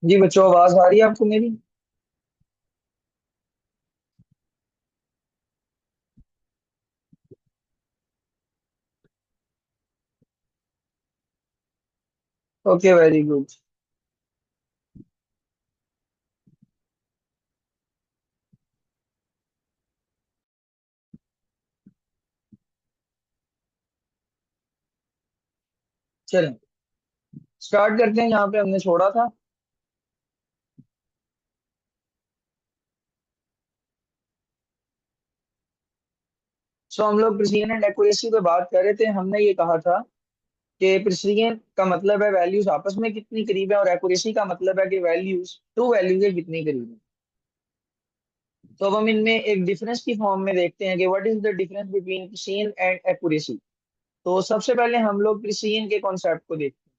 जी बच्चों, आवाज आ रही है आपको मेरी? Okay, very good. चलें, स्टार्ट करते हैं यहाँ पे हमने छोड़ा था। सो हम लोग प्रिसीजन एंड एक्यूरेसी पे बात कर रहे थे। हमने ये कहा था कि प्रिसीजन का मतलब है वैल्यूज आपस में कितनी करीब है, और एक्यूरेसी का मतलब है कि वैल्यूज ट्रू वैल्यू के कितनी करीब है। तो अब हम इनमें एक डिफरेंस की फॉर्म में देखते हैं कि what is the difference between precision and accuracy. तो सबसे पहले हम लोग प्रिसीजन के कॉन्सेप्ट को देखते हैं।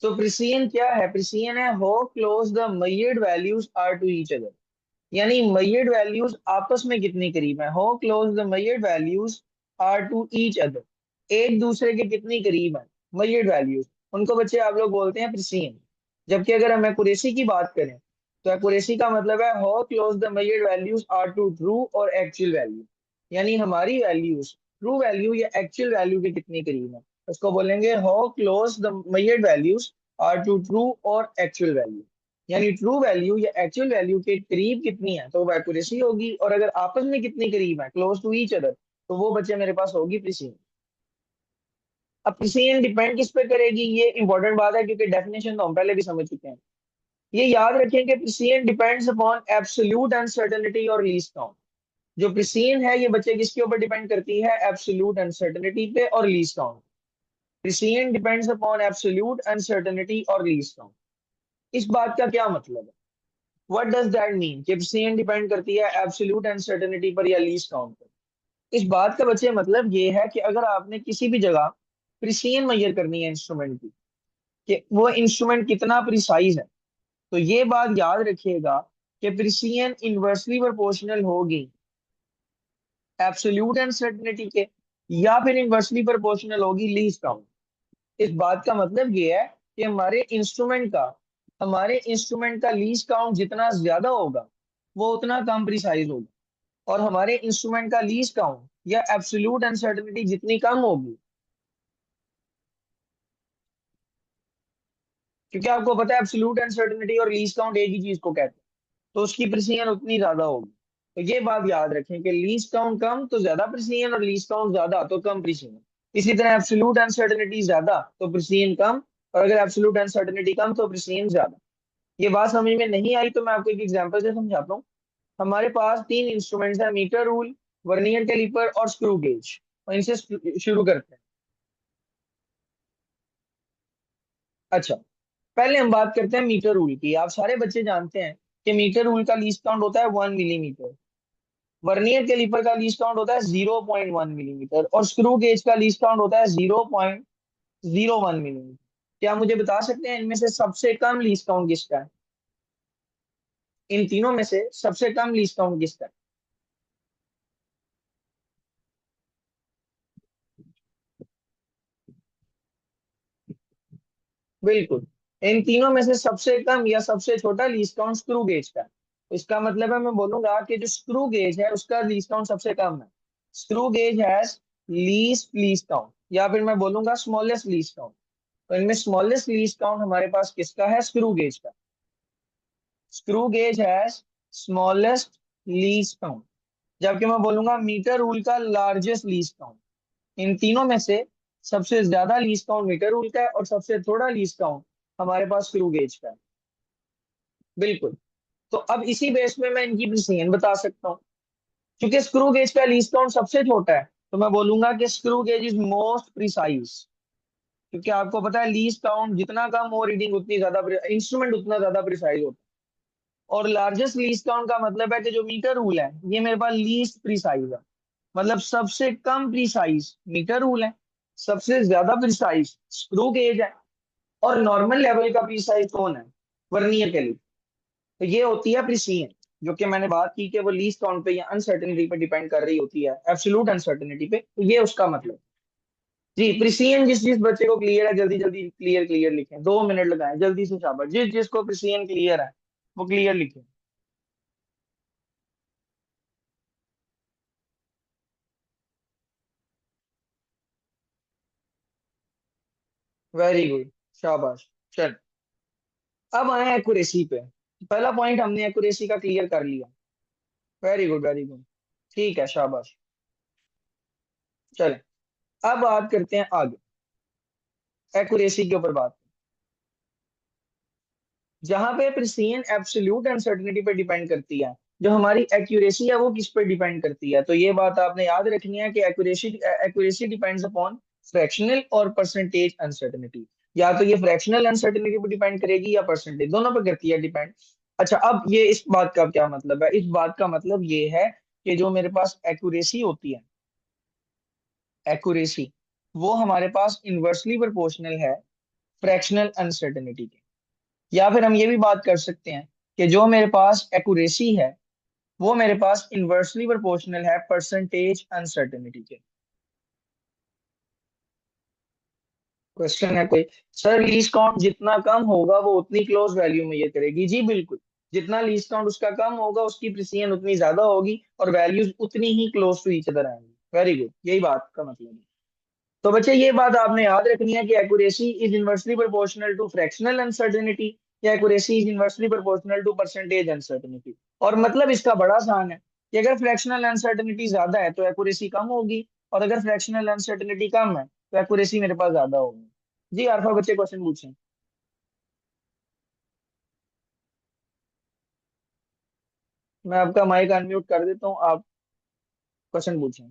तो प्रिसीजन क्या है? प्रिसीजन है how close the measured values are to each other. यानी मेजर्ड वैल्यूज आपस में कितनी करीब है। How close the measured values are to each other, एक दूसरे के कितनी करीब है मेजर्ड वैल्यूज, उनको बच्चे आप लोग बोलते हैं प्रिसीजन। जबकि अगर हम एक्यूरेसी की बात करें तो एक्यूरेसी का मतलब है how close the measured values are to true और एक्चुअल वैल्यू। यानी हमारी वैल्यूज ट्रू वैल्यू या एक्चुअल वैल्यू के कितनी करीब है, उसको बोलेंगे how close the measured values are to true और एक्चुअल वैल्यू। यानी ट्रू वैल्यू या एक्चुअल वैल्यू के करीब कितनी है तो वो एक्यूरेसी होगी, और अगर आपस में कितनी करीब है, क्लोज टू ईच अदर, तो वो बच्चे मेरे पास होगी प्रिसीजन। अब प्रिसीजन डिपेंड किस पे करेगी, ये इंपॉर्टेंट बात है क्योंकि डेफिनेशन तो हम पहले भी समझ चुके हैं। ये याद रखें कि precision depends upon absolute uncertainty और लीस्ट काउंट। जो प्रिसीजन है ये बच्चे किसके ऊपर डिपेंड करती है? एब्सोल्यूट अनसर्टेनिटी पे और least count. Precision depends upon absolute uncertainty और लीस्ट काउंट। इस बात का क्या मतलब है? व्हाट डज दैट मीन कि प्रिसीजन डिपेंड करती है एब्सोल्यूट अनसर्टेनिटी पर या लीस्ट काउंट पर? इस बात का बच्चे मतलब ये है कि अगर आपने किसी भी जगह प्रिसीजन मेजर करनी है इंस्ट्रूमेंट की, कि वो इंस्ट्रूमेंट कितना प्रिसाइज है, तो ये बात याद रखिएगा कि प्रिसीजन इनवर्सली प्रोपोर्शनल होगी एब्सोल्यूट अनसर्टेनिटी के, या फिर इनवर्सली प्रोपोर्शनल होगी लीस्ट काउंट। इस बात का मतलब ये है कि हमारे इंस्ट्रूमेंट का लीस्ट काउंट जितना ज्यादा होगा वो उतना कम प्रिसाइज होगा, और हमारे इंस्ट्रूमेंट का लीस्ट काउंट या एब्सोल्यूट अनसर्टेनिटी जितनी कम होगी, क्योंकि आपको पता है एब्सोल्यूट अनसर्टेनिटी और लीस्ट काउंट एक ही चीज को कहते हैं, तो उसकी प्रिसीजन उतनी ज्यादा होगी। तो ये बात याद रखें कि लीस्ट काउंट कम तो ज्यादा प्रिसीजन, और लीस्ट काउंट ज्यादा तो कम प्रिसीजन। इसी तरह एब्सोल्यूट अनसर्टेनिटी ज्यादा तो प्रिसीजन कम, और अगर एब्सोल्यूट अनसर्टेनिटी कम तो प्रिसीजन ज्यादा। ये बात समझ में नहीं आई तो मैं आपको एक एग्जांपल से समझाता हूँ। हमारे पास तीन इंस्ट्रूमेंट्स हैं, मीटर रूल, वर्नियर कैलिपर और स्क्रू गेज। और इनसे शुरू करते हैं। अच्छा, पहले हम बात करते हैं मीटर रूल की। आप सारे बच्चे जानते हैं कि मीटर रूल का लीस्ट काउंट होता है 1 मिलीमीटर, वर्नियर कैलिपर का लीस्ट काउंट होता है 0.1 मिलीमीटर, और स्क्रू गेज का लीस्ट काउंट होता है 0.01 मिलीमीटर। क्या मुझे बता सकते हैं इनमें से सबसे कम लीस्ट काउंट किसका है? इन तीनों में से सबसे कम लीस्ट काउंट किसका है? बिल्कुल, इन तीनों में से सबसे कम या सबसे छोटा लीस्ट काउंट स्क्रू गेज का है। इसका मतलब है मैं बोलूंगा कि जो स्क्रू गेज है उसका लीस्ट काउंट सबसे कम है। Screw gauge has least least count, या फिर मैं बोलूंगा स्मॉलेस्ट लीस्ट काउंट। तो इनमें स्मॉलेस्ट लीस्ट काउंट हमारे पास किसका है? स्क्रू गेज का। Screw gauge has smallest least count. जबकि मैं बोलूंगा मीटर रूल का लार्जेस्ट लीस्ट काउंट। इन तीनों में से सबसे ज्यादा लीस्ट काउंट मीटर रूल का है, और सबसे थोड़ा लीस्ट काउंट हमारे पास स्क्रू गेज का है। बिल्कुल। तो अब इसी बेस पे मैं इनकी प्रिसीजन बता सकता हूँ। क्योंकि स्क्रू गेज का लीस्ट काउंट सबसे छोटा है, तो मैं बोलूंगा कि screw gauge is most precise. क्योंकि आपको पता है लीस्ट काउंट जितना कम हो, रीडिंग उतनी ज्यादा, इंस्ट्रूमेंट उतना ज्यादा प्रिसाइज होता है। और लार्जेस्ट लीस्ट काउंट का मतलब है कि जो मीटर रूल है ये मेरे पास लीस्ट प्रिसाइज है। मतलब सबसे कम प्रिसाइज मीटर रूल है, सबसे ज्यादा प्रिसाइज स्क्रू गेज है, और नॉर्मल लेवल का प्रिसाइज कौन है? वर्नियर के लिए। तो ये होती है प्रिसीजन, जो कि मैंने बात की कि वो लीस्ट काउंट पे या अनसर्टेनिटी पे डिपेंड कर रही होती है, एब्सोल्यूट अनसर्टेनिटी पे। तो ये उसका मतलब। जी प्रिसियन, जिस जिस बच्चे को क्लियर है जल्दी जल्दी क्लियर क्लियर लिखें, 2 मिनट लगाएं जल्दी से, शाबाश, जिस जिसको प्रिसियन क्लियर है वो क्लियर लिखें। वेरी गुड, शाबाश। चल, अब आए एक्यूरेसी पे। पहला पॉइंट हमने एक्यूरेसी का क्लियर कर लिया। Very good, very good. ठीक है, शाबाश। चलें, अब बात करते हैं आगे, एक्यूरेसी के ऊपर बात। जहां पे प्रिसीजन एब्सोल्यूट अनसर्टेनिटी पे डिपेंड करती है, जो हमारी एक्यूरेसी है वो किस पे डिपेंड करती है, तो ये बात आपने याद रखनी है कि accuracy accuracy depends upon fractional और परसेंटेज अनसर्टेनिटी। या तो ये फ्रैक्शनल अनसर्टेनिटी पे डिपेंड करेगी या परसेंटेज, दोनों पे करती है डिपेंड। अच्छा, अब ये इस बात का क्या मतलब है? इस बात का मतलब ये है कि जो मेरे पास एक्यूरेसी होती है, एक्यूरेसी, वो हमारे पास इनवर्सली प्रोपोर्शनल है फ्रैक्शनल अनसर्टेनिटी के। या फिर हम ये भी बात कर सकते हैं कि जो मेरे पास एक्यूरेसी है वो मेरे पास इनवर्सली प्रोपोर्शनल है परसेंटेज अनसर्टेनिटी के। क्वेश्चन है कोई? सर लीस्ट काउंट जितना कम होगा वो उतनी क्लोज वैल्यू में ये करेगी। जी बिल्कुल, जितना लीस्ट काउंट उसका कम होगा उसकी प्रिसिजन उतनी ज्यादा होगी और वैल्यूज उतनी ही क्लोज टू ईच अदर आएंगी। वेरी गुड, यही बात का मतलब है। तो बच्चे ये बात आपने याद रखनी है कि accuracy is inversely proportional to fractional uncertainty, या accuracy is inversely proportional to percentage uncertainty. और मतलब इसका बड़ा आसान है कि अगर फ्रैक्शनल अनसर्टेनिटी ज्यादा है तो एक्यूरेसी कम होगी, और अगर फ्रैक्शनल अनसर्टेनिटी कम है तो एक्यूरेसी मेरे पास ज्यादा होगी। जी अल्फा बच्चे क्वेश्चन पूछें। मैं आपका माइक अनम्यूट कर देता हूँ, आप क्वेश्चन पूछें।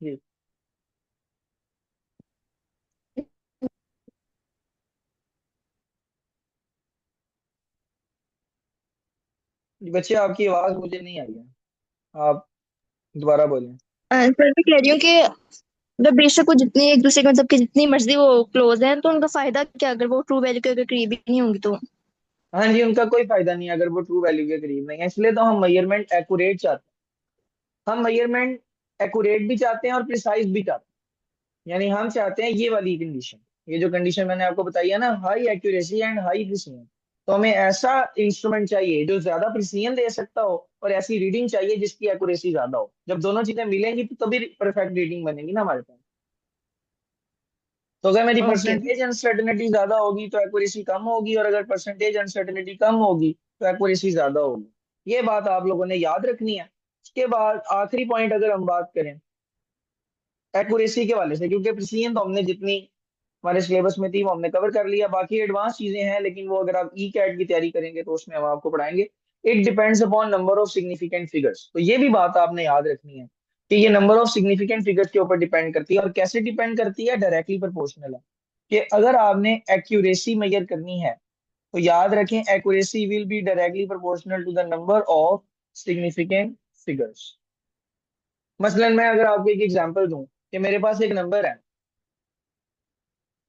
जी। जी, बच्चे आपकी आवाज मुझे नहीं आई है, आप दोबारा बोलें। सर मैं कह रही हूँ कि मतलब बेशक वो जितनी एक दूसरे के मतलब कि जितनी मर्जी वो क्लोज हैं तो उनका फायदा क्या अगर वो ट्रू वैल्यू के अगर करीब ही नहीं होंगी तो। हाँ जी, उनका कोई फायदा नहीं है अगर वो ट्रू वैल्यू के करीब नहीं है, इसलिए तो हम मेजरमेंट एक्यूरेट चाहते हैं। हम मेजरमेंट एक्यूरेट भी चाहते हैं और प्रिसाइज भी चाहते हैं। यानी हम चाहते हैं ये वाली कंडीशन, ये जो कंडीशन मैंने आपको बताई है ना, high accuracy and high precision. तो हमें ऐसा इंस्ट्रूमेंट चाहिए जो ज्यादा प्रिसीजन दे सकता हो और ऐसी रीडिंग चाहिए जिसकी एक्यूरेसी ज्यादा हो। जब दोनों चीजें मिलेंगी तो तभी परफेक्ट रीडिंग बनेगी ना हमारे पास। तो अगर मेरी ओके। परसेंटेज अनसर्टेनिटी ज्यादा होगी तो एक्यूरेसी कम होगी, और अगर परसेंटेज अनसर्टेनिटी कम होगी तो एक्यूरेसी ज्यादा होगी। ये बात आप लोगों ने याद रखनी है। उसके बाद आखिरी पॉइंट अगर हम बात करें एक्यूरेसी के वाले से, क्योंकि प्रिसीजन तो हमने जितनी हमारे सिलेबस में थी वो हमने कवर कर लिया, बाकी एडवांस चीजें हैं, लेकिन वो अगर आप ई कैट की तैयारी करेंगे तो उसमें हम आपको पढ़ाएंगे। It depends upon number of significant figures, तो ये भी बात आपने याद रखनी है कि ये नंबर ऑफ सिग्निफिकेंट फिगर्स के ऊपर डिपेंड करती है। और कैसे डिपेंड करती है? डायरेक्टली प्रोपोर्शनल है। कि अगर आपने एक्यूरेसी मेजर करनी है तो याद रखें accuracy will be directly proportional to the number of significant figures. मसलन मैं अगर आपको एक एग्जांपल दूं कि मेरे पास एक नंबर है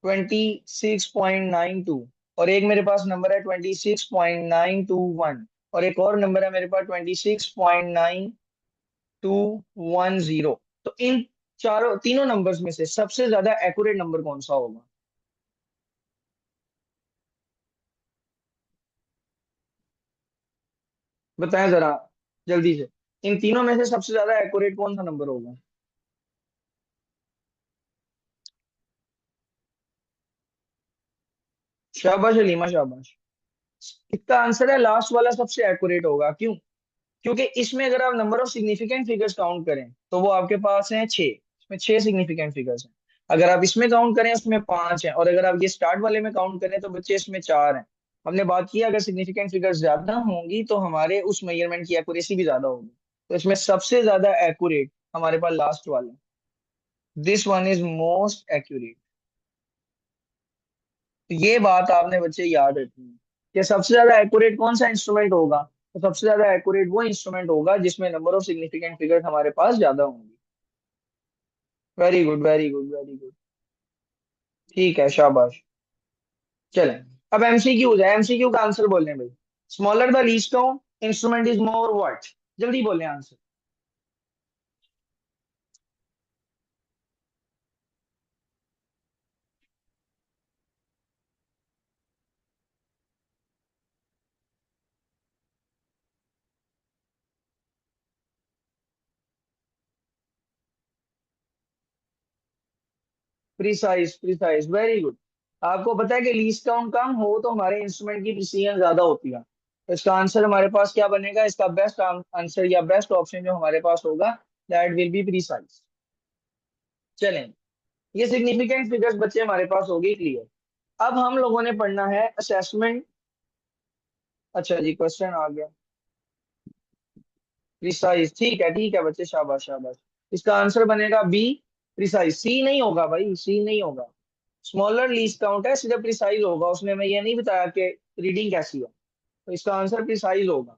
26.92, और एक मेरे पास नंबर है 26.921, और एक और नंबर है मेरे पास 26.9210। तो इन चारों तीनों नंबर्स में से सबसे ज्यादा एक्यूरेट नंबर कौन सा होगा? बताएं जरा जल्दी से, इन तीनों में से सबसे ज्यादा एक्यूरेट कौन सा नंबर होगा? शाबाश अलीमा, शाबाश। इसका आंसर है लास्ट वाला सबसे एक्यूरेट होगा। क्यों? क्योंकि इसमें अगर आप number of significant figures count करें तो वो आपके पास हैं 6, इसमें 6 सिग्निफिकेंट फिगर्स हैं। अगर आप इसमें काउंट करें उसमें 5 हैं, और अगर आप ये स्टार्ट वाले में काउंट करें तो बच्चे इसमें 4 हैं। हमने बात की अगर सिग्निफिकेंट फिगर्स ज्यादा होंगी तो हमारे उस मेजरमेंट की एक्यूरेसी भी ज्यादा होगी। तो इसमें सबसे ज्यादा एक्यूरेट हमारे पास लास्ट वाला, this one is most accurate. तो ये बात आपने बच्चे याद रखनी है कि सबसे ज्यादा एक्यूरेट कौन सा इंस्ट्रूमेंट होगा। तो सबसे ज्यादा एक्यूरेट वो इंस्ट्रूमेंट होगा जिसमें नंबर ऑफ सिग्निफिकेंट फिगर्स हमारे पास ज्यादा होंगी। Very good, very good, very good. ठीक है, शाबाश। चलें, अब एमसीक्यू हो जाए। एमसीक्यू का आंसर बोलने भाई। Smaller the least count instrument is more what? जल्दी बोलें answer. Precise, precise, very good. आपको पता है कि लीस्ट काउंट कम हो तो हमारे इंस्ट्रूमेंट की प्रिसीजन ज्यादा होती है। तो इसका आंसर हमारे पास क्या बनेगा? इसका बेस्ट आंसर या बेस्ट ऑप्शन जो हमारे पास होगा, दैट विल बी प्रिसाइज। चलें, ये सिग्निफिकेंट फिगर्स बच्चे हमारे पास हो गई क्लियर। अब हम लोगों ने पढ़ना है असेसमेंट। अच्छा जी, क्वेश्चन आ गया। प्रिसाइज, ठीक है बच्चे, शाबाश शाबाश। इसका आंसर बनेगा बी, प्रिसाइज। सी नहीं होगा भाई, सी नहीं होगा। स्मॉलर लीस्ट काउंट है, सिर्फ प्रिसाइज होगा, उसमें मैं ये नहीं बताया कि रीडिंग कैसी है। तो इसका आंसर प्रिसाइज होगा।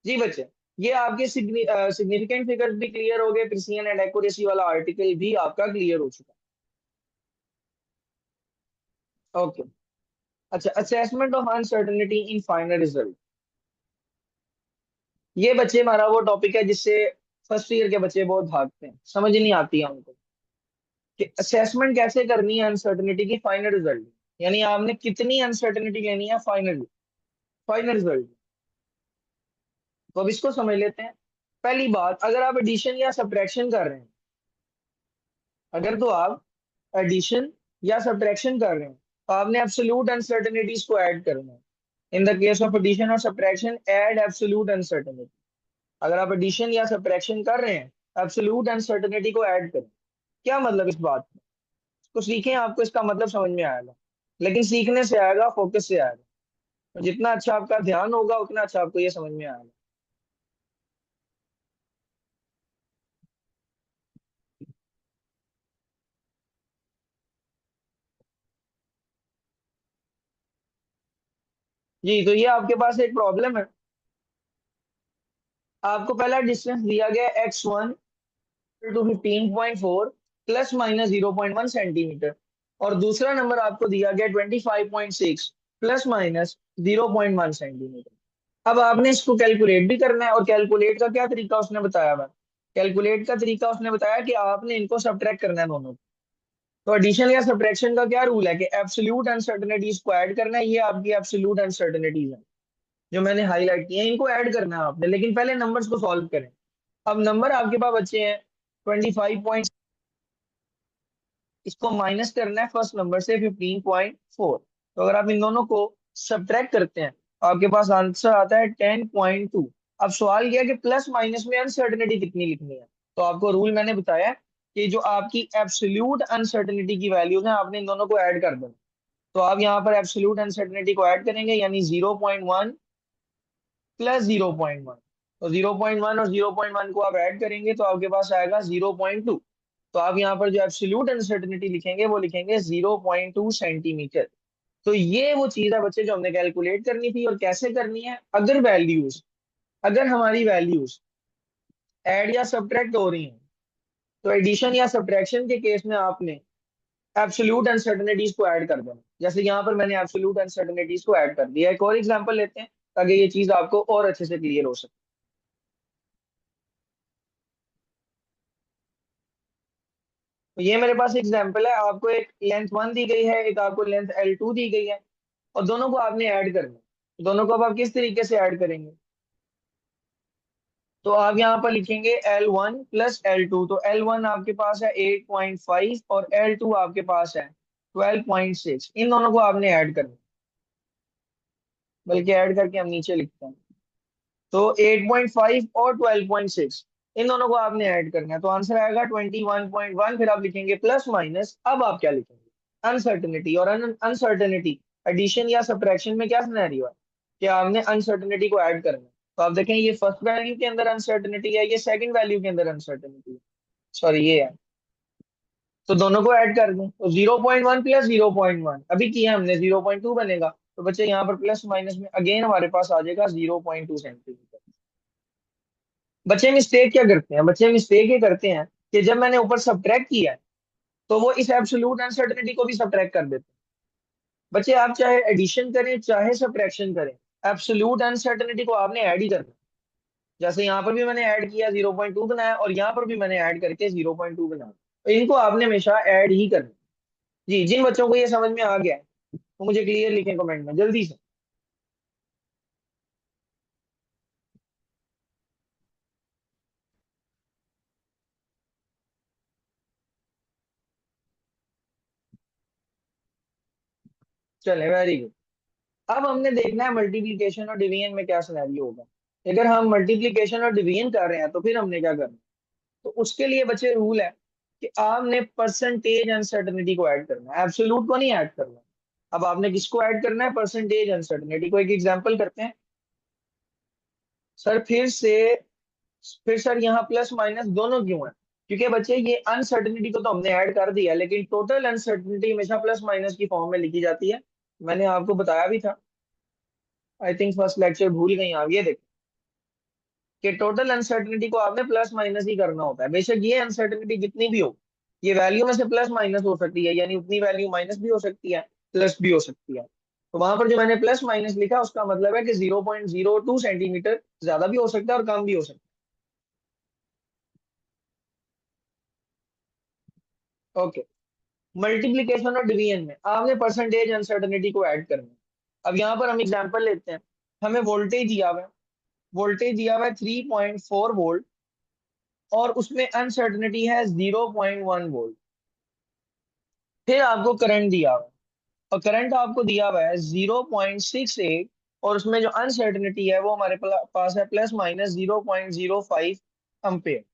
जी बच्चे, ये आपके सिग्निफिकेंट फिगर्स भी क्लियर हो गए, प्रिसीजन एंड एक्यूरेसी वाला आर्टिकल भी आपका क्लियर हो चुका है। ओके। अच्छा, assessment of uncertainty in final result. ये बच्चे हमारा वो टॉपिक है जिससे फर्स्ट ईयर के बच्चे बहुत भागते हैं, समझ नहीं आती है उनको कि असेसमेंट कैसे करनी है अनसर्टेनिटी की फाइनल रिजल्ट। यानी आपने कितनी अनसर्टेनिटी लेनी है फाइनल फाइनल रिजल्ट। तो अब इसको समझ लेते हैं। पहली बात, अगर आप एडिशन या सब्ट्रैक्शन कर रहे हैं, अगर तो आप एडिशन या सब्ट्रैक्शन कर रहे हैं तो आपने एब्सोल्यूट अनसर्टेनिटीज को ऐड करना है। In the case of addition और सब्ट्रैक्शन, ऐड एब्सोल्यूट अनसर्टेनिटी। अगर आप एडिशन या सब्ट्रैक्शन कर रहे हैं, एब्सोल्यूट अनसर्टेनिटी को ऐड करें। क्या मतलब इस बात में? तो सीखें, आपको इसका मतलब समझ में आएगा। लेकिन सीखने से आएगा, फोकस से आएगा। तो जितना अच्छा आपका ध्यान होगा उतना अच्छा आपको ये समझ में आएगा। जी, तो ये आपके पास एक प्रॉब्लम है। आपको पहला डिस्टेंस दिया गया x1 to 15.4 plus minus 0.1 centimetre, और दूसरा नंबर आपको दिया गया 25.6 प्लस माइनस 0.1 सेंटीमीटर। अब आपने इसको कैलकुलेट भी करना है, और कैलकुलेट का क्या तरीका उसने बताया हुआ? कैलकुलेट का तरीका उसने बताया कि आपने इनको सब्ट्रैक्ट करना है दोनों को। तो एडिशन या सब्ट्रैक्शन का क्या रूल है कि एब्सोल्यूट अनसर्टेनिटीज को ऐड करना है। ये आपकी एब्सोल्यूट अनसर्टेनिटीज है जो मैंने हाईलाइट की है, इनको ऐड करना है आपने, लेकिन पहले नंबर्स को सॉल्व करें। अब नंबर आपके पास बच्चे हैं 25, इसको माइनस करना है फर्स्ट नंबर से 15.4। तो अगर आप इन दोनों को सब्ट्रैक्ट करते हैं तो आपके पास आंसर आता है 10.2। अब सवाल किया कि प्लस माइनस में अनसर्टेनिटी कितनी लिखनी है। तो आपको रूल मैंने बताया कि जो आपकी एब्सोल्यूट अनसर्टेनिटी की वैल्यूज है, आपने इन दोनों को ऐड कर देना। तो आप यहाँ पर एब्सोल्यूट अनसर्टेनिटी को ऐड करेंगे, यानी 0.1 प्लस 0.1। तो 0.1 और 0.1 को आप ऐड करेंगे तो आपके पास आएगा 0.2। तो आप यहाँ पर जो एब्सोल्यूट अनसर्टेनिटी लिखेंगे वो लिखेंगे 0.2 सेंटीमीटर। तो ये वो चीज है बच्चे जो हमने कैलकुलेट करनी थी, और कैसे करनी है? अगर हमारी वैल्यूज ऐड या सब्ट्रैक्ट हो रही हैं, तो एडिशन या सब्ट्रैक्शन के केस में आपने एब्सोल्यूट अनसर्टेनिटीज को ऐड कर देना। जैसे यहाँ पर मैंने एब्सोल्यूट अनसर्टेनिटीज को ऐड कर दिया। एक और एग्जांपल लेते हैं ताकि ये चीज आपको और अच्छे से क्लियर हो सके। तो ये मेरे पास एग्जांपल है, आपको एक लेंथ 1 दी गई है, एक आपको लेंथ L2 दी गई है, और दोनों को आपने ऐड करना है। दोनों को अब आप किस तरीके से ऐड करेंगे? तो आप यहाँ पर लिखेंगे L1 प्लस L2। तो L1 आपके पास है 8.5 और L2 आपके पास है 12.6। इन दोनों को आपने ऐड करना है। बल्कि ऐड करके हम नीचे लिखते हैं। तो 8.5 और 12.6, इन दोनों को आपने ऐड करना है, तो आंसर आएगा 21.1। फिर आप लिखेंगे प्लस माइनस, अब आप क्या लिखेंगे? अनसर्टेनिटी। और अनसर्टेनिटी एडिशन या सब्ट्रैक्शन में क्या सिनेरियो है कि आपने अनसर्टेनिटी को ऐड करना है। तो आप देखें, ये फर्स्ट वैल्यू के अंदर अनसर्टेनिटी है, ये सेकंड वैल्यू के अंदर अनसर्टेनिटी है। सॉरी, ये है। तो दोनों को ऐड कर दें तो 0.1 प्लस 0.1 अभी किया हमने, 0.2 बनेगा। तो बच्चे यहाँ पर प्लस माइनस में अगेन हमारे पास आ जाएगा 0.2 सेंटीमीटर। बच्चे मिस्टेक क्या करते हैं? बच्चे मिस्टेक ये करते हैं कि जब मैंने ऊपर सब्ट्रैक्ट किया है तो वो इस एब्सोल्यूट अनसर्टेनिटी को भी सब्ट्रैक्ट कर देते हैं। बच्चे, आप चाहे एडिशन करें चाहे सब्ट्रैक्शन करें, एब्सोल्यूट अनसर्टेनिटी को आपने ऐड ही करना है। जैसे यहाँ पर भी मैंने ऐड किया 0.2 बनाया, और यहाँ पर भी मैंने ऐड करके 0.2 बनाया। तो इनको आपने हमेशा ऐड ही करना है। जी, जिन बच्चों को ये समझ में आ गया है वो मुझे क्लियर लिखें कमेंट में जल्दी से। चले, वेरी गुड। अब हमने देखना है मल्टीप्लिकेशन और डिवीजन में क्या सिनेरियो होगा। अगर हम मल्टीप्लिकेशन और डिवीजन कर रहे हैं तो फिर हमने क्या करना है? तो उसके लिए बच्चे रूल है कि आपने परसेंटेज अनसर्टेनिटी को ऐड करना है, एब्सोल्यूट को नहीं ऐड करना। अब आपने किसको ऐड करना है? परसेंटेज अनसर्टेनिटी को। एक एग्जांपल करते हैं सर। फिर सर यहाँ प्लस माइनस दोनों क्यों है? क्योंकि बच्चे ये अनसर्टेनिटी को तो हमने ऐड कर दिया, लेकिन टोटल अनसर्टेनिटी हमेशा प्लस माइनस की फॉर्म में लिखी जाती है। मैंने आपको बताया भी था, आई थिंक फर्स्ट लेक्चर भूल गई आप। ये देखो कि टोटल अनसर्टेनिटी को आपने प्लस माइनस ही करना होता है। बेशक ये अनसर्टेनिटी जितनी भी हो, ये वैल्यू में से प्लस माइनस हो सकती है, यानी उतनी वैल्यू माइनस भी हो सकती है, प्लस भी हो सकती है। तो वहां पर जो मैंने प्लस माइनस लिखा उसका मतलब है कि 0.02 सेंटीमीटर ज्यादा भी हो सकता है और कम भी हो सकता है। ओके। मल्टीप्लीकेशन और डिवीजन में आपने परसेंटेज अनसर्टेनिटी को ऐड करना है। अब यहाँ पर हम एग्जांपल लेते हैं। हमें वोल्टेज दिया हुआ है, वोल्टेज दिया हुआ है 3.4 वोल्ट, और उसमें अनसर्टेनिटी है 0.1 वोल्ट। फिर आपको करंट दिया हुआ है, और करंट आपको दिया हुआ है 0.68, और उसमें जो अनसर्टेनिटी है वो हमारे पास है प्लस माइनस 0.05 एम्पेयर।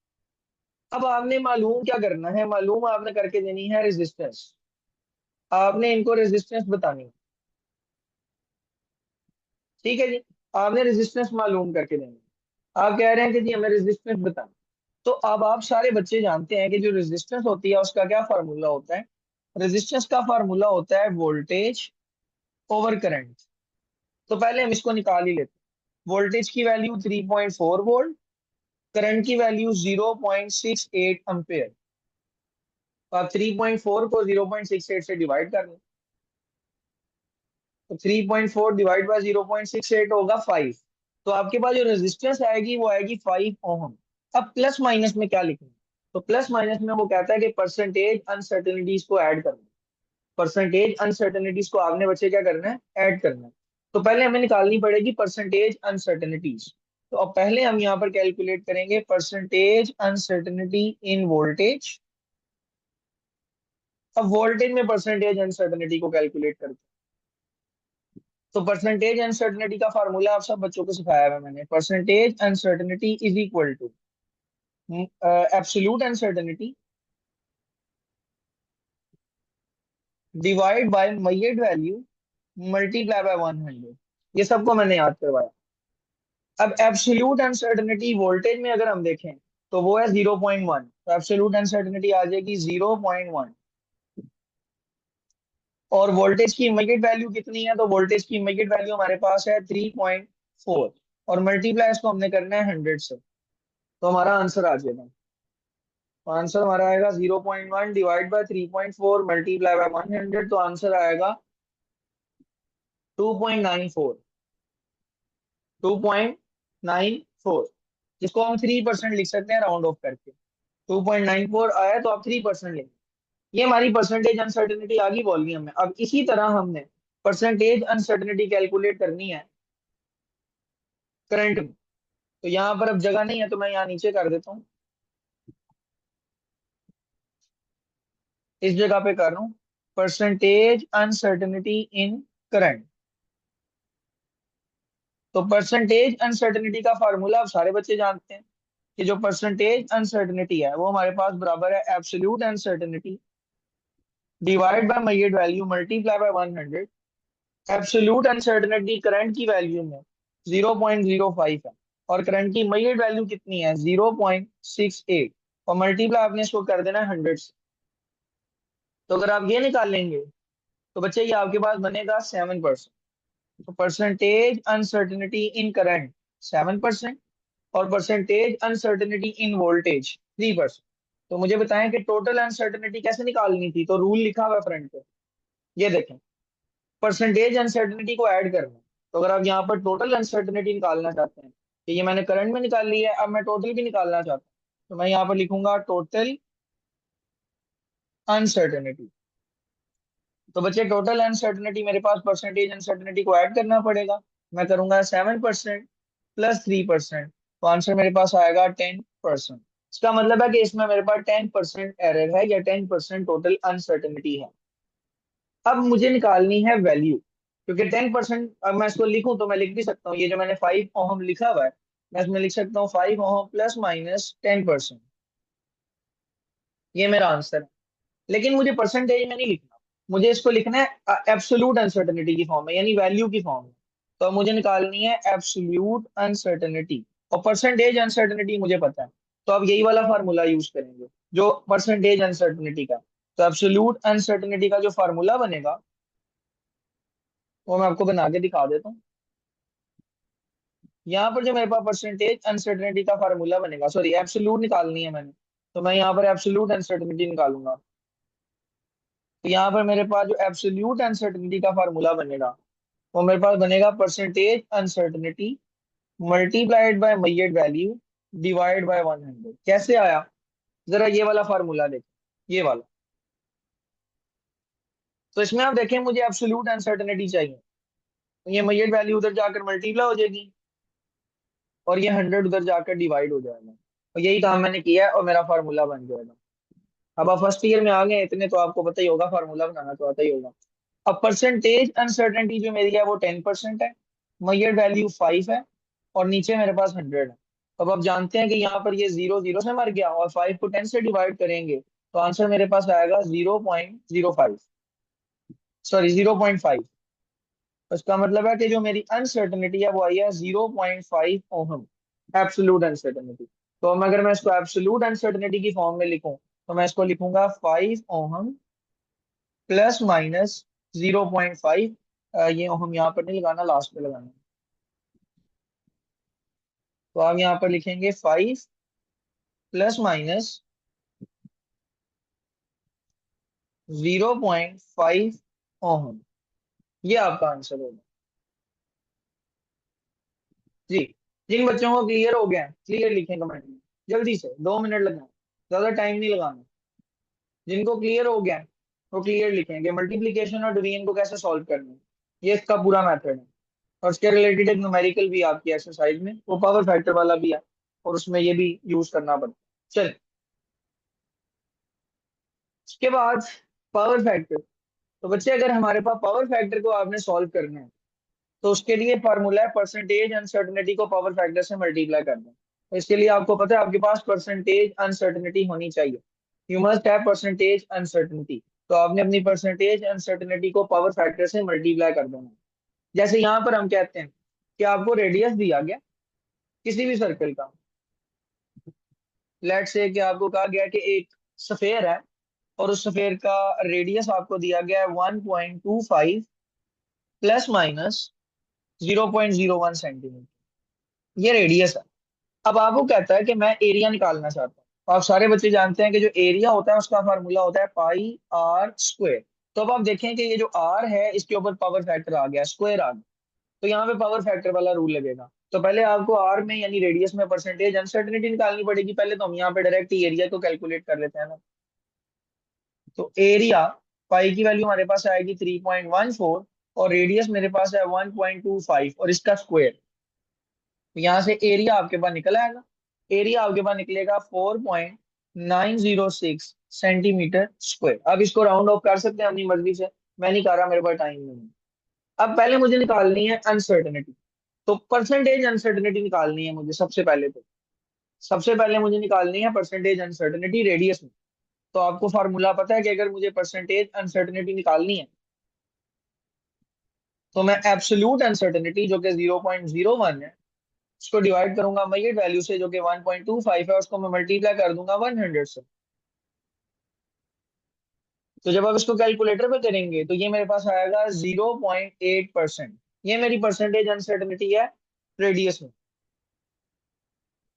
अब आपने मालूम क्या करना है? मालूम आपने करके देनी है रेजिस्टेंस। आपने इनको रेजिस्टेंस बतानी है, ठीक है जी। आपने रेजिस्टेंस मालूम करके देनी है। आप कह रहे हैं कि जी हमें रेजिस्टेंस बताना। तो अब आप सारे बच्चे जानते हैं कि जो रेजिस्टेंस होती है उसका क्या फार्मूला होता है? रेजिस्टेंस का फार्मूला होता है वोल्टेज ओवर करंट। तो पहले हम इसको निकाल ही लेते हैं। वोल्टेज की वैल्यू 3.4 वोल्ट, करंट की वैल्यू 0.68 एम्पेयर। तो आप 3.4 को 0.68 से डिवाइड कर लें, तो 3.4 डिवाइड बाय 0.68 होगा 5। तो आपके पास जो रेजिस्टेंस आएगी वो आएगी 5 ओम। अब प्लस माइनस में क्या लिखना है? तो प्लस माइनस में वो कहता है कि परसेंटेज अनसर्टेनिटीज को ऐड करना है। परसेंटेज अनसर्टेनिटीज को आपने बच्चे क्या करना है? ऐड करना है। तो पहले हमें निकालनी पड़ेगी परसेंटेज अनसर्टेनिटीज। तो अब पहले हम यहाँ पर कैलकुलेट करेंगे परसेंटेज अनसर्टेनिटी इन वोल्टेज। अब वोल्टेज में परसेंटेज अनसर्टेनिटी को कैलकुलेट करते हैं। तो परसेंटेज अनसर्टेनिटी का फार्मूला आप सब बच्चों को सिखाया है मैंने। Percentage uncertainty is equal to absolute uncertainty divide by measured value multiply by 100। ये सबको मैंने याद करवाया। अब एब्सोल्यूट अनसर्टेनिटी वोल्टेज में अगर हम देखें तो वो है 0.1, तो एब्सोल्यूट अनसर्टेनिटी आ जाएगी 0.1। और वोल्टेज की इमीडिएट वैल्यू कितनी है? तो वोल्टेज की इमीडिएट वैल्यू हमारे पास है 3.4, और मल्टीप्लाई इसको हमने करना है 100 से। तो हमारा आंसर आ जाएगा। तो आंसर हमारा आएगा 0.1 डिवाइड बाय 3.4 मल्टीप्लाई बाय 100। तो आंसर आएगा 2.94। 2.94, जिसको हम 3% लिख सकते हैं राउंड ऑफ करके। 2.94 आया तो आप 3% लेंगे। ये हमारी परसेंटेज अनसर्टेनिटी आ गई वॉल्यूम में। अब इसी तरह हमने परसेंटेज अनसर्टेनिटी कैलकुलेट करनी है करंट में। तो यहाँ पर अब जगह नहीं है तो मैं यहाँ नीचे कर देता हूँ, इस जगह पे कर रहा हूँ परसेंटेज अनसर्टेनिटी इन करंट। तो परसेंटेज अनसर्टेनिटी का फार्मूला आप सारे बच्चे जानते हैं कि जो परसेंटेज अनसर्टेनिटी है वो हमारे पास बराबर है absolute uncertainty divide by measured value multiply by 100। Absolute uncertainty current की वैल्यू में 0.05 है, और करंट की मेजर्ड वैल्यू कितनी है? 0.68, और मल्टीप्लाई आपने इसको कर देना है 100 से। तो अगर आप ये निकाल लेंगे तो बच्चे ये आपके पास बनेगा 7%। तो परसेंटेज अनसर्टेनिटी इन करंट 7%, और परसेंटेज अनसर्टेनिटी इन वोल्टेज 3%। तो मुझे बताएं कि टोटल अनसर्टेनिटी कैसे निकालनी थी? तो रूल लिखा हुआ फ्रंट पे, ये देखें। परसेंटेज अनसर्टेनिटी को ऐड करना है। तो अगर आप यहाँ पर टोटल अनसर्टेनिटी निकालना चाहते हैं, कि ये मैंने करंट में निकाल ली है, अब मैं टोटल भी निकालना चाहता हूँ, तो मैं यहाँ पर लिखूंगा टोटल अनसर्टेनिटी। तो बच्चे टोटल अनसर्टेनिटी मेरे पास परसेंटेज अनसर्टेनिटी को ऐड करना पड़ेगा। मैं करूंगा 7% प्लस 3%, तो आंसर मेरे पास आएगा 10%। इसका मतलब है कि इसमें मेरे पास 10% एरर है, या 10% टोटल अनसर्टेनिटी है। अब मुझे निकालनी है वैल्यू, क्योंकि 10%, अब मैं इसको लिखूं तो मैं लिख भी सकता हूँ, ये जो मैंने 5 ओहम लिखा हुआ है, मैं इसमें लिख सकता हूँ 5 ओहम प्लस माइनस 10%। ये मेरा आंसर है। लेकिन मुझे परसेंटेज में नहीं लिखना, मुझे इसको लिखना है एब्सोल्यूट अनसर्टेनिटी की फॉर्म में, यानी वैल्यू की फॉर्म में। तो अब मुझे निकालनी है एब्सोल्यूट अनसर्टेनिटी, और परसेंटेज अनसर्टेनिटी मुझे पता है, तो अब यही वाला फार्मूला यूज करेंगे जो परसेंटेज अनसर्टेनिटी का। तो एब्सोल्यूट अनसर्टेनिटी का जो फार्मूला बनेगा वो मैं आपको बना के दिखा देता हूँ। यहाँ पर जो मेरे पास परसेंटेज अनसर्टेनिटी का फार्मूला बनेगा, सॉरी एब्सोल्यूट निकालनी है मैंने, तो मैं यहाँ पर एब्सोल्यूट अनसर्टेनिटी निकालूंगा। तो यहाँ पर मेरे पास जो एब्सोल्यूट अनसर्टेनिटी का फार्मूला बनेगा वो मेरे पास बनेगा percentage uncertainty multiplied by measured value divide by 100। कैसे आया, जरा ये वाला फार्मूला देखें, ये वाला। तो इसमें आप देखें मुझे एब्सोल्यूट अनसर्टेनिटी चाहिए, तो ये मैयड वैल्यू उधर जाकर मल्टीप्लाई हो जाएगी और ये 100 उधर जाकर डिवाइड हो जाएगा, और यही काम मैंने किया है और मेरा फार्मूला बन जाएगा। अब आप फर्स्ट ईयर में आ गए इतने, तो आपको पता ही होगा, फार्मूला बनाना तो आता ही होगा। अब परसेंटेज अनसर्टेनिटी जो मेरी है वो 10% है, मैयड वैल्यू 5 है, और नीचे मेरे पास 100 है। अब आप जानते हैं कि यहाँ पर ये 0 0 से मर गया, और 5 को 10 से डिवाइड करेंगे तो आंसर मेरे पास आएगा 0.05, सॉरी 0.5। इसका मतलब है कि जो मेरी अनसर्टेनिटी है वो आई है 0.5 ओहम, एब्सोल्यूट अनसर्टेनिटी। तो अब अगर मैं इसको एब्सोल्यूट अनसर्टेनिटी की फॉर्म में लिखूं तो मैं इसको लिखूंगा 5 ओहम प्लस माइनस 0.5। ये ओहम यहाँ पर नहीं लगाना, लास्ट पे लगाना। तो आप यहाँ पर लिखेंगे 5 प्लस माइनस 0.5 ओहम। ये आपका आंसर होगा जी। जिन बच्चों को क्लियर हो गया, क्लियर लिखें कमेंट में, जल्दी से, 2 मिनट लगना, ज्यादा टाइम नहीं लगाना। जिनको क्लियर हो गया वो क्लियर लिखेंगे मल्टीप्लीकेशन और डिवीजन को कैसे सॉल्व करना है, ये इसका पूरा मेथड है। और उसके रिलेटेड एक न्यूमेरिकल भी आपकी एक्सरसाइज में, वो पावर फैक्टर वाला भी है, और उसमें ये भी यूज करना पड़ता है। चल, उसके बाद पावर फैक्टर। तो बच्चे अगर हमारे पास पावर फैक्टर को आपने सॉल्व करना है तो उसके लिए फार्मूला है परसेंटेज अनसर्टेनिटी को पावर फैक्टर से मल्टीप्लाई करना। तो इसके लिए आपको पता है आपके पास परसेंटेज अनसर्टेनिटी होनी चाहिए, you must have percentage uncertainty. तो आपने अपनी परसेंटेज अनसर्टेनिटी को पावर फैक्टर से मल्टीप्लाई कर देना। जैसे यहाँ पर हम कहते हैं कि आपको रेडियस दिया गया किसी भी सर्कल का, लेट से कि आपको कहा गया कि एक सफेयर है और उस सफेयर का रेडियस आपको दिया गया है 1.25 प्लस माइनस 0.01 सेंटीमीटर, ये रेडियस है। अब आपको कहता है कि मैं एरिया निकालना चाहता हूँ, तो आप सारे बच्चे जानते हैं कि जो एरिया होता है उसका फार्मूला होता है पाई आर स्क्वायर। तो अब आप देखें कि ये जो आर है इसके ऊपर पावर फैक्टर आ गया, स्क्वायर आ गया, तो यहाँ पे पावर फैक्टर वाला रूल लगेगा। तो पहले आपको आर में यानी रेडियस में परसेंटेज अनसर्टेनिटी निकालनी पड़ेगी, पहले तो हम यहाँ पे डायरेक्ट एरिया को कैलकुलेट कर लेते हैं ना। तो एरिया, पाई की वैल्यू हमारे पास आएगी 3.14, और रेडियस मेरे पास है 1.25 और इसका स्क्वायर। तो यहाँ से एरिया आपके पास निकल आएगा, एरिया आपके पास निकलेगा 4.906 सेंटीमीटर स्क्वायर। अब इसको राउंड ऑफ कर सकते हैं अपनी मर्जी से, मैं नहीं कर रहा, मेरे पास टाइम नहीं है। अब पहले मुझे निकालनी है अनसर्टेनिटी, तो परसेंटेज अनसर्टेनिटी निकालनी है मुझे सबसे पहले। तो सबसे पहले मुझे निकालनी है परसेंटेज अनसर्टेनिटी रेडियस में। तो आपको फार्मूला पता है कि अगर मुझे परसेंटेज अनसर्टेनिटी निकालनी है तो मैं एब्सोल्यूट अनसर्टेनिटी जो कि 0.01 है उसको डिवाइड करूंगा मैयड वैल्यू से जो कि 1.25 है, उसको मैं मल्टीप्लाई कर दूंगा 100 से। तो जब आप इसको कैलकुलेटर पे करेंगे तो ये मेरे पास आएगा 0.8%। ये मेरी परसेंटेज अनसर्टेनिटी है रेडियस में।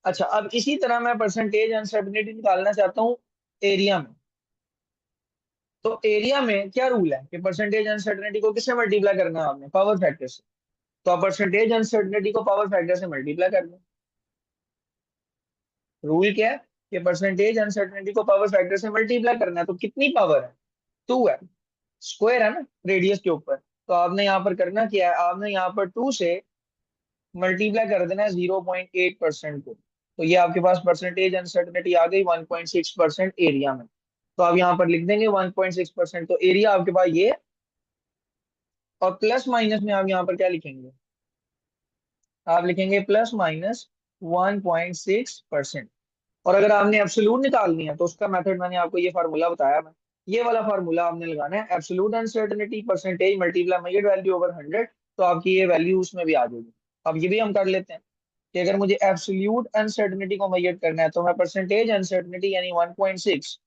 अच्छा, अब इसी तरह मैं परसेंटेज अनसर्टेनिटी निकालना चाहता हूँ एरिया में। तो एरिया में क्या रूल है कि परसेंटेज अनसर्टेनिटी को किससे मल्टीप्लाई करना है आपने, पावर फैक्टर से। तो आप परसेंटेज अनसर्टेनिटी को पावर फैक्टर से मल्टीप्लाई कर दें। रूल क्या है कि परसेंटेज अनसर्टेनिटी को पावर फैक्टर से मल्टीप्लाई करना है, तो कितनी पावर है, 2 है, स्क्वायर है ना रेडियस के ऊपर। तो आपने यहाँ पर करना क्या है, आपने यहाँ पर 2 से मल्टीप्लाई कर देना है 0.8% को। तो ये आपके पास परसेंटेज अनसर्टेनिटी आ गई 1.6% एरिया में। तो आप यहाँ पर लिख देंगे 1.6%, तो एरिया आपके पास ये है। और प्लस माइनस में आप यहाँ पर क्या लिखेंगे, आप लिखेंगे प्लस माइनस 1.6%। और अगर आपने एब्सोल्यूट निकालनी है तो उसका मेथड मैंने आपको ये फार्मूला बताया, मैं ये वाला फार्मूला आपने लगाना है, absolute uncertainty percentage multiply measured value over 100, तो आपकी ये वैल्यू उसमें भी आ जाएगी। अब ये भी हम कर लेते हैं कि अगर मुझे एब्सोल्यूट अनसर्टेनिटी को मेजर करना है तो मैं परसेंटेज अनसर्टेनिटी यानी 1.6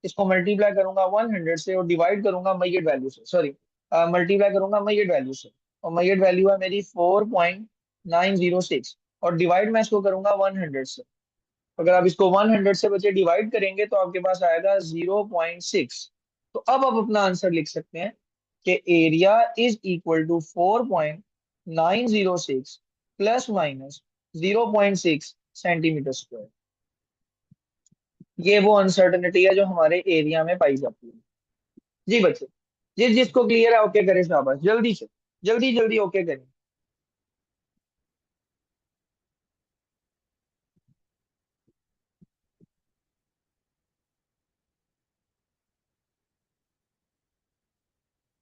इसको मल्टीप्लाई करूंगा 100 से और डिवाइड करूंगा मेजर्ड वैल्यू से, सॉरी मल्टीप्लाई करूंगा मेजर्ड वैल्यू से, और मेजर्ड वैल्यू है मेरी 4.906, और डिवाइड मैं इसको करूंगा 100 से। अगर आप इसको 100 से बचे डिवाइड करेंगे तो आपके पास आएगा 0.6। तो अब आप अपना आंसर लिख सकते हैं कि area is equal to 4.906 plus minus 0.6 centimetre square. ये वो अनसर्टेनिटी है जो हमारे एरिया में पाई जाती है। जी बच्चे, जिसको क्लियर है ओके करें, शाबाश, जल्दी से जल्दी जल्दी ओके करें।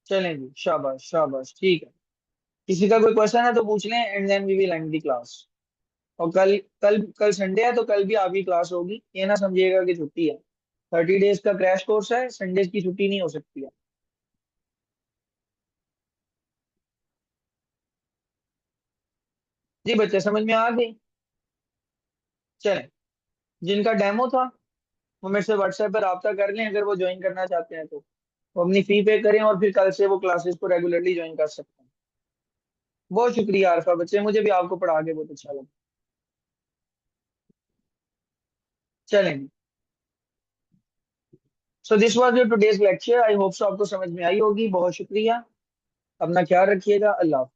चलें जी, शाबाश शाबाश, ठीक है। किसी का कोई क्वेश्चन है तो पूछ लें and then we will end the class. और कल कल कल संडे है तो कल भी आपकी क्लास होगी, ये ना समझिएगा कि छुट्टी है। 30 डेज का क्रैश कोर्स है, संडेज की छुट्टी नहीं हो सकती है। जी बच्चे, समझ में आ गई। चलें, जिनका डेमो था वो मेरे से व्हाट्सएप पर रब्ता कर लें, अगर वो ज्वाइन करना चाहते हैं तो वो अपनी फी पे करें और फिर कल से वो क्लासेस को रेगुलरली ज्वाइन कर सकते हैं। बहुत शुक्रिया आरफा बच्चे, मुझे भी आपको पढ़ा के बहुत अच्छा लगा। चलें, so this was your today's lecture, I hope so आपको समझ में आई होगी। बहुत शुक्रिया, अपना ख्याल रखिएगा, अल्लाह हाफ़िज़।